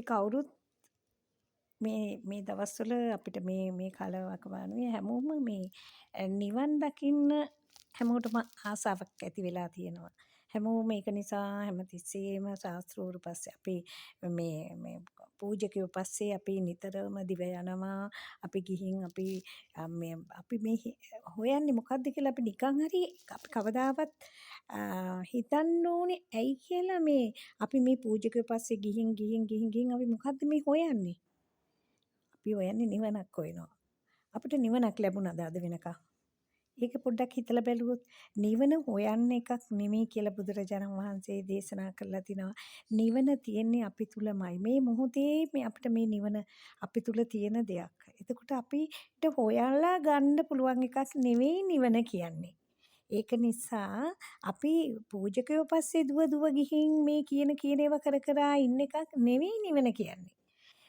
අපි කවුරුත් මේ දවස්වල අපිට මේ කාලවකවානුවේ හැමෝම මේ නිවන් දකින්න හැමෝටම ආසාවක් ඇති වෙලා තියෙනවා. හැමෝම මේක නිසා හැමතිස්සෙම ශාස්ත්‍රෝරු පස්සේ අපි මේ පූජකයෝ පස්සේ අපි නිතරම දිව යනවා. අපි ගිහින් අපි මේ හොයන්නේ මොකද්ද කියලා අපි නිකන් හරි අපි කවදාවත් හිතන්න ඕනේ ඇයි කියලා අපි මේ පූජකයෝ පස්සේ ගිහින් අපි මොකද්ද මේ හොයන්නේ? අපි හොයන්නේ නිවනක් හොයනවා. අපිට නිවනක් ලැබුණාද අද වෙනකම්? ඒක පොඩ්ඩක් හිතලා බැලුවොත් නිවන හොයන්න එකක් නෙමෙයි කියලා බුදුරජාණන් වහන්සේ දේශනා කරලා තිනවා. නිවන තියෙන්නේ අපි තුලමයි. මේ මොහොතේ අපිට මේ නිවන අපි තුල තියෙන දෙයක්. එතකොට අපිට හොයලා ගන්න පුළුවන් එකක් නෙවෙයි නිවන කියන්නේ. ඒක නිසා අපි පූජකයෝ පස්සේ දුව ගිහින් මේ කියන ඒවා කර ඉන්න එකක් නෙවෙයි නිවන කියන්නේ.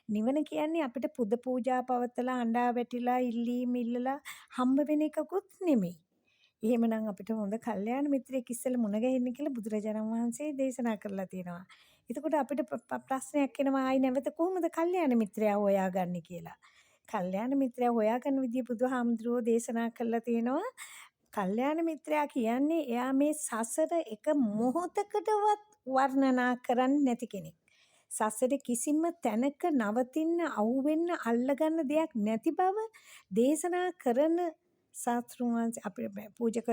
නිවන කියන්නේ අපිට පුද පූජා පවත්ලා අඬා වැටිලා ඉල්ලලා හම්බ වෙන එකකුත් නෙමෙයි. එහෙමනම් අපිට හොඳ කල්යාණ මිත්‍රයෙක් ඉස්සෙල්ලා මුණ ගැහෙන්න කියලා බුදුරජාණන් වහන්සේ දේශනා කරලා තියෙනවා. එතකොට අපිට ප්‍රශ්නයක් එනවා ආයි නැවත කොහොමද කල්යාණ මිත්‍රයා හොයාගන්නේ කියලා. කල්යාණ මිත්‍රයා හොයාගන්න විදිය බුදුහාමුදුරුවෝ දේශනා කරලා තියෙනවා. කල්යාණ මිත්‍රයා කියන්නේ එයා මේ සසර එක මොහොතකටවත් වර්ණනා කරන්නේ නැති කෙනෙක්. සසරේ කිසිම තැනක නවතින්න අහුවෙන්න අල්ලගන්න දෙයක් නැති බව දේශනා කරන ශාස්ත්‍රඥ වහන්සේ අපේ පූජක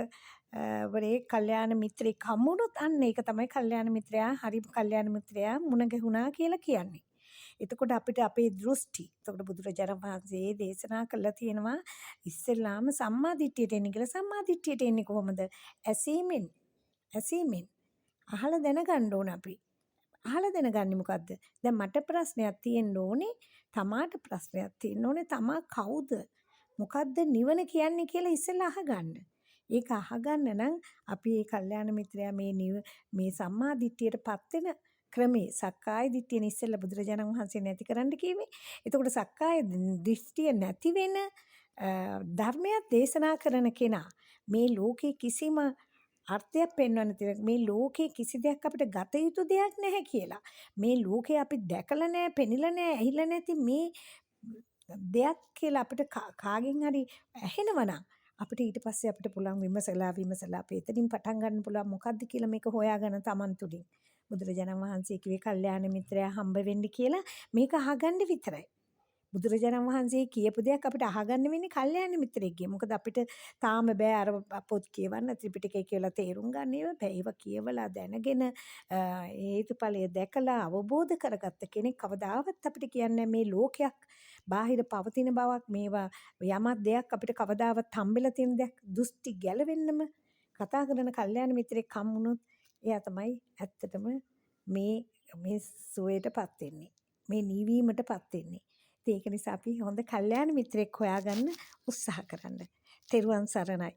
වරේ කල්යාණ මිත්‍රෙක් හම්බුනොත් අන්න ඒක තමයි කල්යාණ මිත්‍රයා හරි කල්යාණ මිත්‍රයා මුණ ගැහුණා කියලා කියන්නේ. එතකොට අපිට අපේ දෘෂ්ටි එතකොට බුදුරජාණන් වහන්සේ දේශනා කළා තියෙනවා ඉස්සෙල්ලාම සම්මා දිට්ඨියට එන්නේ කියලා. සම්මා දිට්ඨියට එන්නේ කොහොමද? ඇසීමෙන් අහලා දැනගන්න ඕන අපි. අහලා දැනගන්නේ මොකද්ද? දැන් මට ප්‍රශ්නයක් තියෙන්න ඕනේ, තමාට ප්‍රශ්නයක් තියෙන්න ඕනේ. තමා කවුද? මොකද්ද නිවන කියන්නේ කියලා ඉස්සෙල්ලා අහගන්න. ඒක අහගන්න නම් අපි මේ කල්යාණ මිත්‍රයා මේ සම්මා දිට්ඨියටපත් වෙන ක්‍රමේ සක්කාය දිට්ඨියන ඉස්සෙල්ලා බුදුරජාණන් වහන්සේ නැති කරන්න කිව්වේ. එතකොට සක්කාය දිට්ඨිය නැති වෙන ධර්මයක් දේශනා කරන කෙනා මේ ලෝකේ කිසිම අර්ථයක් පෙන්වන්න තියෙන මේ ලෝකේ කිසි දෙයක් අපිට ගත යුතු දෙයක් නැහැ කියලා. මේ ලෝකේ අපි දැකලා නැහැ, පෙනිලා නැහැ, ඇහිලා නැති මේ දෙයක් කියලා අපිට කාගෙන් හරි ඇහෙනවනම් අපිට ඊට පස්සේ අපිට පුළුවන් විමසලා අපි එතනින් පටන් ගන්න පුළුවන් මොකද්ද කියලා මේක හොයාගන්න Taman තුලින්. බුදුරජාණන් වහන්සේ කිව්වේ කල්යාණ මිත්‍රයා හම්බ වෙන්න කියලා මේක අහගන්න විතරයි. බුදුරජාණන් වහන්සේ කියපු දෙයක් අපිට අහගන්න වෙන්නේ කල්යාණ මිත්‍රයෙක්ගේ. මොකද අපිට තාම බෑ අර පොත් කියවන්න ත්‍රිපිටකය කියලා තේරුම් ගන්න බෑ. ඒව කියවලා දැනගෙන හේතුඵලය දැකලා අවබෝධ කරගත්ත කෙනෙක් කවදාවත් අපිට කියන්නේ මේ ලෝකයක් බාහිර පවතින බවක් මේවා යමක් දෙයක් අපිට කවදාවත් හම්බෙලා තියෙන දෙයක් දෘෂ්ටි ගැලවෙන්නම කතා කරන කල්යාණ මිත්‍රයෙක් හම්බුනොත් එයා තමයි ඇත්තටම මේ සුවයටපත් වෙන්නේ. මේ නිවීමටපත් වෙන්නේ. ඒක නිසා අපි හොඳ කල්යාණ මිත්‍රෙක් හොයාගන්න උත්සාහ කරන්න. තෙරුවන් සරණයි.